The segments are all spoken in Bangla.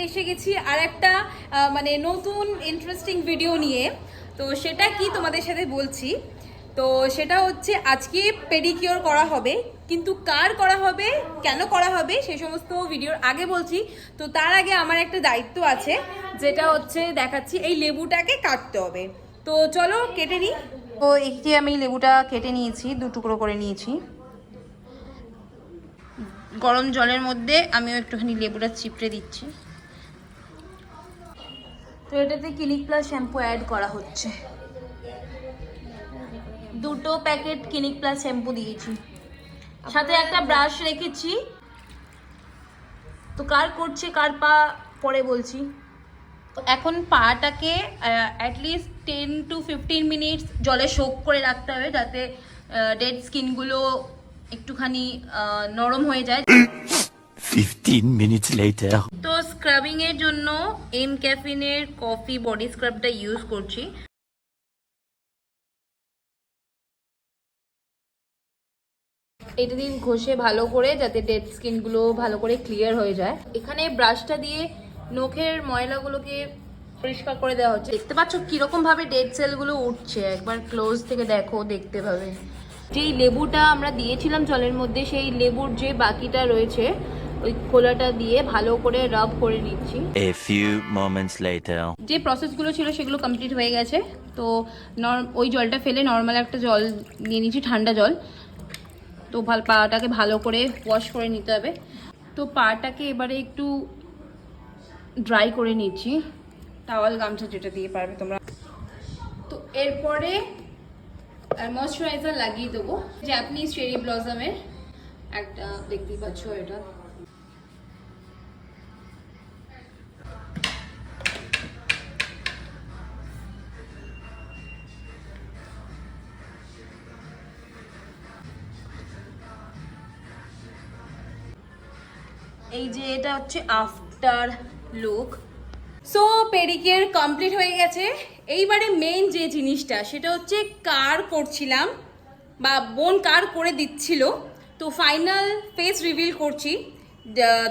এসে গেছি আর একটা মানে নতুন ইন্টারেস্টিং ভিডিও নিয়ে। তো সেটা কি তোমাদের সাথে বলছি। তো সেটা হচ্ছে আজকে পেডিকিওর করা হবে, কিন্তু কার করা হবে, কেন করা হবে সেই সমস্ত ভিডিওর আগে বলছি। তো তার আগে আমার একটা দায়িত্ব আছে, যেটা হচ্ছে দেখাচ্ছি, এই লেবুটাকে কাটতে হবে। তো চলো কেটে নিই। তো এই যে আমি লেবুটা কেটে নিয়েছি, 2 টুকরো করে নিয়েছি। গরম জলের মধ্যে আমিও একটুখানি লেবুটা চিপড়ে দিচ্ছি। তো এটাতে ক্লিনিক প্লাস শ্যাম্পু অ্যাড করা হচ্ছে। 2 প্যাকেট ক্লিনিক প্লাস শ্যাম্পু দিয়েছি, সাথে একটা ব্রাশ রেখেছি। তো কার করছে কার পা পরে বলছি। এখন পাটাকে অ্যাটলিস্ট 10 to 15 মিনিটস জলে সোক করে রাখতে হবে, যাতে ডেড স্কিনগুলো একটুখানি নরম হয়ে যায়। 15 minutes later. তো স্ক্রাবিং এর জন্য এম ক্যাফিনের কফি বডি স্ক্রাবটা ইউজ করছি। এটা দিয়ে ঘষে ভালো করে, যাতে ডেড স্কিনগুলো ভালো করে ক্লিয়ার হয়ে যায়। এখানে ব্রাশটা দিয়ে নখের ময়লাগুলোকে পরিষ্কার করে দেওয়া হচ্ছে। দেখতে পাচ্ছ কিরকম ভাবে ডেড সেলগুলো উঠছে, একবার ক্লোজ থেকে দেখো, দেখতে পাবে। যেই লেবুটা আমরা দিয়েছিলাম জলের মধ্যে, সেই লেবুর যে বাকিটা রয়েছে ওই খোলাটা দিয়ে ভালো করে রাব করে নিচ্ছি। A few moments later. যে প্রসেসগুলো ছিল সেগুলো কমপ্লিট হয়ে গেছে। তো ওই জলটা ফেলে নর্মাল একটা জল নিয়ে নিচ্ছি, ঠান্ডা জল। তো পাটাকে ভালো করে ওয়াশ করে নিতে হবে। তো পাটাকে এবারে একটু ড্রাই করে নিচ্ছি, টাওয়াল গামছা যেটা দিয়ে পারবে তোমরা। তো এরপরে ময়শ্চারাইজার লাগিয়ে দেবো, জাপানিজ চেরি ব্লসমের একটা, দেখতেই পাচ্ছ এটা। এই যে এটা হচ্ছে after look. So pedicure complete হয়ে গেছে। এইবারে মেইন যে জিনিসটা, সেটা হচ্ছে কার করছিলাম বা বোন কার করে দিচ্ছিল। তো ফাইনাল ফেস রিভিল করছি।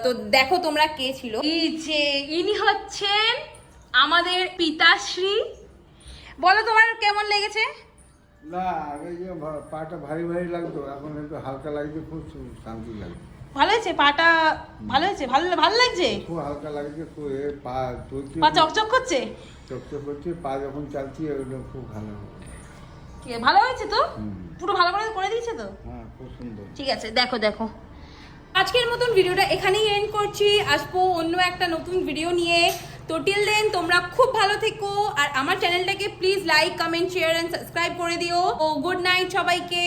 তো দেখো তোমরা কে ছিল। এই যে ইনি হচ্ছেন আমাদের পিতাশ্রী। বলো তোমার কেমন লেগেছে? না, আগে যে পাটা ভারী ভারী লাগতো, এখন একটু হালকা লাগছে, খুব শান্তি লাগছে। ভালো হয়েছে পাটা? ভালো হয়েছে? ভালো লাগছে? খুব হালকা লাগছে, খুব পা চলছে, পা চকচক করছে, চকচক করছে, পা যখন চালছি ওটা খুব ভালো। ভালো হয়েছে তো? পুরো ভালো করে দিয়েছে তো? হ্যাঁ, খুব সুন্দর। ঠিক আছে, দেখো দেখো। আজকের মতন ভিডিওটা এখানেই এন্ড করছি। আসবো অন্য একটা নতুন ভিডিও নিয়ে। তো টিল দেন তোমরা খুব ভালো থেকো, আর আমার চ্যানেলটাকে please like, comment, share and subscribe করে দিও। ও গুড নাইট সবাইকে।